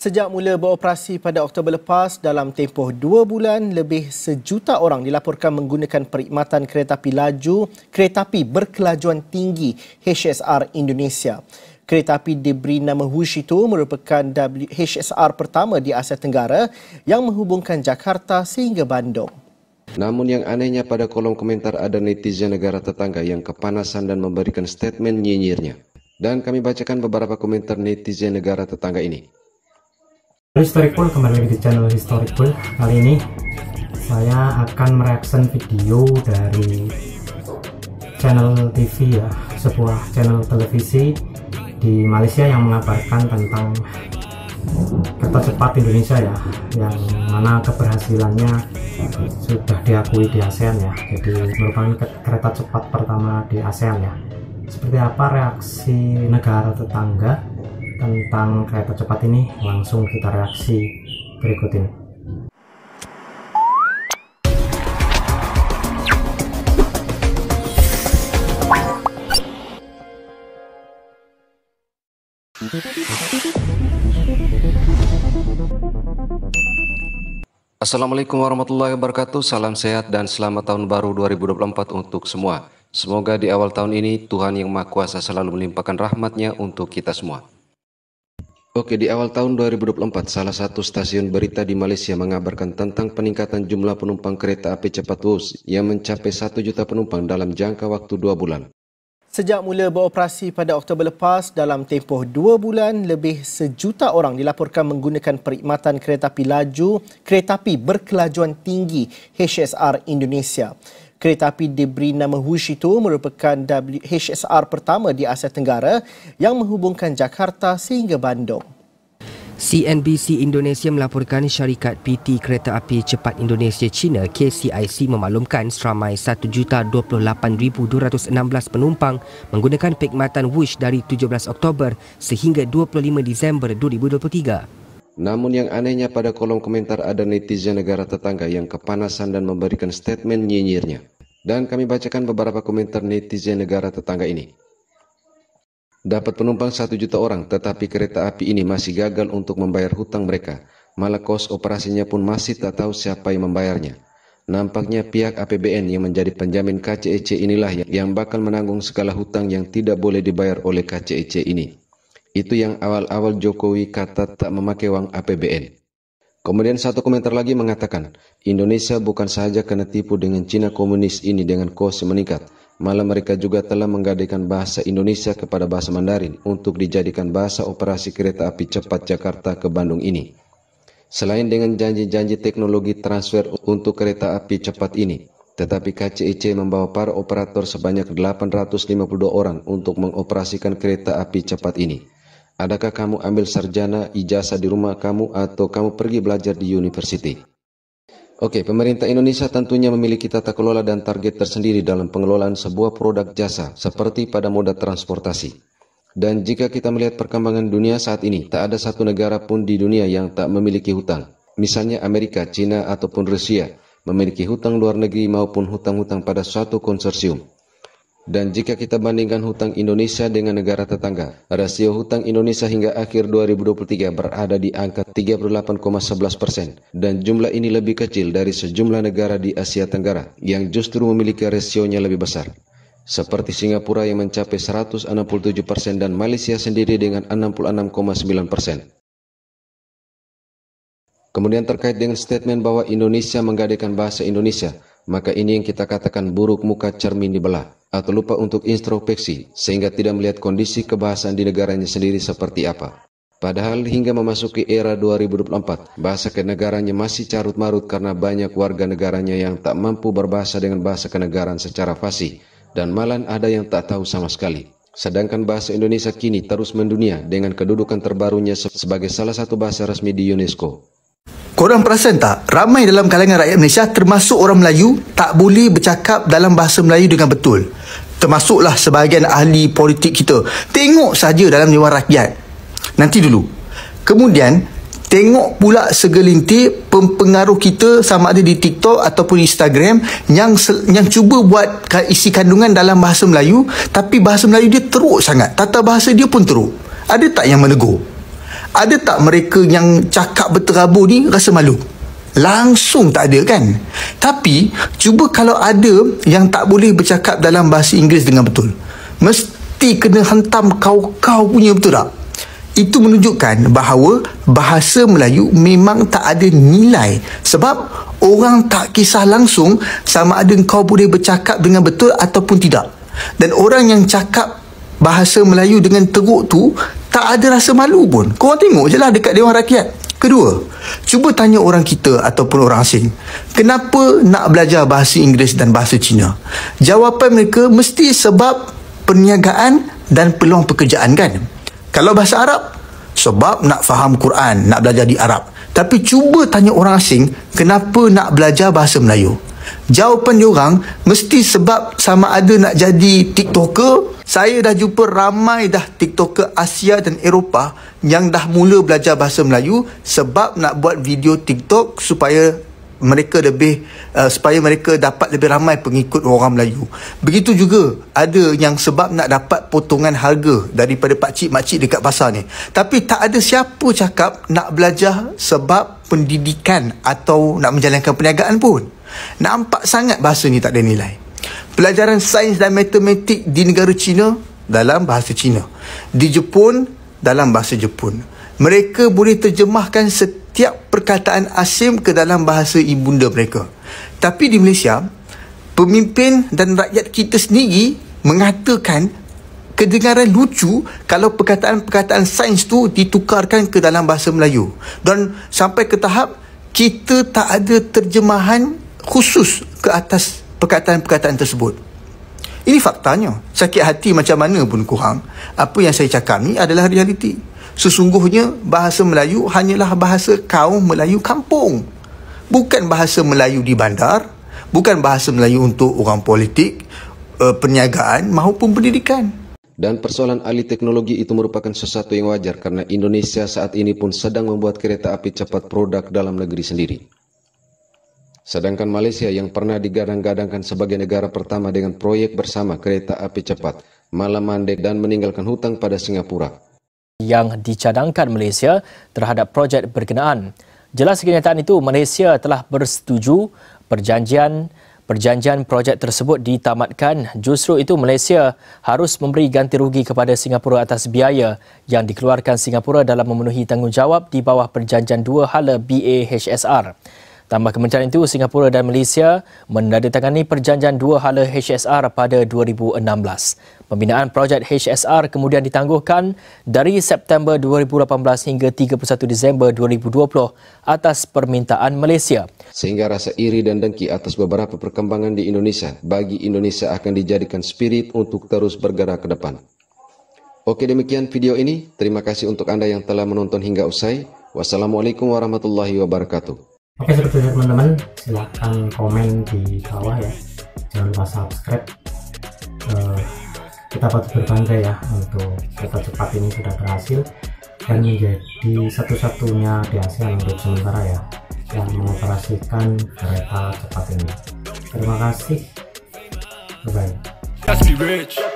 Sejak mula beroperasi pada Oktober lepas, dalam tempoh 2 bulan, lebih 1 juta orang dilaporkan menggunakan perkhidmatan kereta api berkelajuan tinggi HSR Indonesia. Kereta api diberi nama Wush itu merupakan HSR pertama di Asia Tenggara yang menghubungkan Jakarta sehingga Bandung. Namun yang anehnya pada kolom komentar ada netizen negara tetangga yang kepanasan dan memberikan statement nyinyirnya. Dan kami bacakan beberapa komentar netizen negara tetangga ini. Historical, kembali lagi di channel Historical. Kali ini saya akan mereaction video dari channel TV ya, sebuah channel televisi di Malaysia yang mengabarkan tentang kereta cepat Indonesia ya, yang mana keberhasilannya sudah diakui di ASEAN ya. Jadi merupakan kereta cepat pertama di ASEAN ya. Seperti apa reaksi negara tetangga tentang kereta cepat ini? Langsung kita reaksi berikut ini. Assalamualaikum warahmatullahi wabarakatuh. Salam sehat dan selamat tahun baru 2024 untuk semua. Semoga di awal tahun ini Tuhan Yang Maha Kuasa selalu melimpahkan rahmat-Nya untuk kita semua. Oke, di awal tahun 2024, salah satu stasiun berita di Malaysia mengabarkan tentang peningkatan jumlah penumpang kereta api cepat Wush yang mencapai 1 juta penumpang dalam jangka waktu 2 bulan. Sejak mula beroperasi pada Oktober lepas, dalam tempoh 2 bulan, lebih 1 juta orang dilaporkan menggunakan perkhidmatan kereta api berkelajuan tinggi HSR Indonesia. Kereta api diberi nama Wush itu merupakan HSR pertama di Asia Tenggara yang menghubungkan Jakarta sehingga Bandung. CNBC Indonesia melaporkan syarikat PT Kereta Api Cepat Indonesia China KCIC memaklumkan seramai 1,28,216 penumpang menggunakan perkhidmatan Wush dari 17 Oktober sehingga 25 Disember 2023. Namun yang anehnya pada kolom komentar ada netizen negara tetangga yang kepanasan dan memberikan statement nyinyirnya. Dan kami bacakan beberapa komentar netizen negara tetangga ini. Dapat penumpang 1 juta orang, tetapi kereta api ini masih gagal untuk membayar hutang mereka. Malah kos operasinya pun masih tak tahu siapa yang membayarnya. Nampaknya pihak APBN yang menjadi penjamin KCEC inilah yang bakal menanggung segala hutang yang tidak boleh dibayar oleh KCEC ini. Itu yang awal-awal Jokowi kata tak memakai uang APBN. Kemudian satu komentar lagi mengatakan, Indonesia bukan sahaja kena tipu dengan Cina komunis ini dengan kos meningkat, malah mereka juga telah menggadaikan bahasa Indonesia kepada bahasa Mandarin untuk dijadikan bahasa operasi kereta api cepat Jakarta ke Bandung ini. Selain dengan janji-janji teknologi transfer untuk kereta api cepat ini, tetapi KCEC membawa para operator sebanyak 852 orang untuk mengoperasikan kereta api cepat ini. Adakah kamu ambil sarjana ijazah di rumah kamu atau kamu pergi belajar di university? Oke, pemerintah Indonesia tentunya memiliki tata kelola dan target tersendiri dalam pengelolaan sebuah produk jasa seperti pada moda transportasi. Dan jika kita melihat perkembangan dunia saat ini, tak ada satu negara pun di dunia yang tak memiliki hutang. Misalnya Amerika, China ataupun Rusia memiliki hutang luar negeri maupun hutang-hutang pada suatu konsorsium. Dan jika kita bandingkan hutang Indonesia dengan negara tetangga, rasio hutang Indonesia hingga akhir 2023 berada di angka 38,11%, dan jumlah ini lebih kecil dari sejumlah negara di Asia Tenggara yang justru memiliki rasionya lebih besar, seperti Singapura yang mencapai 167% dan Malaysia sendiri dengan 66,9%. Kemudian terkait dengan statement bahwa Indonesia menggadaikan bahasa Indonesia, maka ini yang kita katakan buruk muka cermin dibelah, atau lupa untuk introspeksi sehingga tidak melihat kondisi kebahasaan di negaranya sendiri seperti apa. Padahal hingga memasuki era 2024, bahasa kenegaranya masih carut-marut karena banyak warga negaranya yang tak mampu berbahasa dengan bahasa kenegaraan secara fasih, dan malah ada yang tak tahu sama sekali. Sedangkan bahasa Indonesia kini terus mendunia dengan kedudukan terbarunya sebagai salah satu bahasa resmi di UNESCO. Korang perasan tak, ramai dalam kalangan rakyat Malaysia termasuk orang Melayu tak boleh bercakap dalam bahasa Melayu dengan betul. Termasuklah sebahagian ahli politik kita. Tengok saja dalam Dewan Rakyat. Nanti dulu. Kemudian tengok pula segelintir pempengaruh kita sama ada di TikTok ataupun Instagram yang cuba buat isi kandungan dalam bahasa Melayu, tapi bahasa Melayu dia teruk sangat. Tata bahasa dia pun teruk. Ada tak yang menegur? Ada tak mereka yang cakap berterabur ni rasa malu? Langsung tak ada kan? Tapi cuba kalau ada yang tak boleh bercakap dalam bahasa Inggeris dengan betul, mesti kena hantam kau-kau punya, betul tak? Itu menunjukkan bahawa bahasa Melayu memang tak ada nilai, sebab orang tak kisah langsung sama ada kau boleh bercakap dengan betul ataupun tidak. Dan orang yang cakap bahasa Melayu dengan teruk tu tak ada rasa malu pun. Korang tengok je lah dekat Dewan Rakyat. Kedua, cuba tanya orang kita ataupun orang asing, kenapa nak belajar bahasa Inggeris dan bahasa Cina? Jawapan mereka mesti sebab perniagaan dan peluang pekerjaan kan? Kalau bahasa Arab, sebab nak faham Quran, nak belajar di Arab. Tapi cuba tanya orang asing, kenapa nak belajar bahasa Melayu? Jawapan diorang mesti sebab sama ada nak jadi TikToker. Saya dah jumpa ramai dah TikToker Asia dan Eropah yang dah mula belajar bahasa Melayu sebab nak buat video TikTok supaya mereka dapat lebih ramai pengikut orang Melayu. Begitu juga ada yang sebab nak dapat potongan harga daripada pakcik-makcik dekat pasar ni. Tapi tak ada siapa cakap nak belajar sebab pendidikan atau nak menjalankan perniagaan pun. Nampak sangat bahasa ni tak ada nilai. Pelajaran sains dan matematik di negara China dalam bahasa Cina, di Jepun dalam bahasa Jepun. Mereka boleh terjemahkan setiap perkataan asing ke dalam bahasa ibunda mereka. Tapi di Malaysia, pemimpin dan rakyat kita sendiri mengatakan kedengaran lucu kalau perkataan-perkataan sains tu ditukarkan ke dalam bahasa Melayu. Dan sampai ke tahap kita tak ada terjemahan khusus ke atas perkataan-perkataan tersebut. Ini faktanya. Sakit hati macam mana pun korang, apa yang saya cakap ni adalah realiti. Sesungguhnya bahasa Melayu hanyalah bahasa kaum Melayu kampung, bukan bahasa Melayu di bandar, bukan bahasa Melayu untuk orang politik, perniagaan maupun pendidikan. Dan persoalan alih teknologi itu merupakan sesuatu yang wajar karena Indonesia saat ini pun sedang membuat kereta api cepat produk dalam negeri sendiri. Sedangkan Malaysia yang pernah digadang-gadangkan sebagai negara pertama dengan proyek bersama kereta api cepat malah mandek dan meninggalkan hutang pada Singapura yang dicadangkan Malaysia terhadap projek berkenaan. Jelas kenyataan itu, Malaysia telah bersetuju perjanjian projek tersebut ditamatkan. Justru itu Malaysia harus memberi ganti rugi kepada Singapura atas biaya yang dikeluarkan Singapura dalam memenuhi tanggungjawab di bawah perjanjian dua hala BAHSR. Tambah kementerian itu, Singapura dan Malaysia menandatangani perjanjian dua hala HSR pada 2016. Pembinaan projek HSR kemudian ditangguhkan dari September 2018 hingga 31 Disember 2020 atas permintaan Malaysia. Sehingga rasa iri dan dengki atas beberapa perkembangan di Indonesia bagi Indonesia akan dijadikan spirit untuk terus bergerak ke depan. Oke, demikian video ini. Terima kasih untuk Anda yang telah menonton hingga usai. Wassalamualaikum warahmatullahi wabarakatuh. Oke, seperti teman-teman, silahkan komen di bawah ya. Jangan lupa subscribe. Kita patut berbangga ya untuk kereta cepat ini sudah berhasil dan menjadi satu-satunya di ASEAN untuk sementara ya yang mengoperasikan kereta cepat ini. Terima kasih. Bye-bye.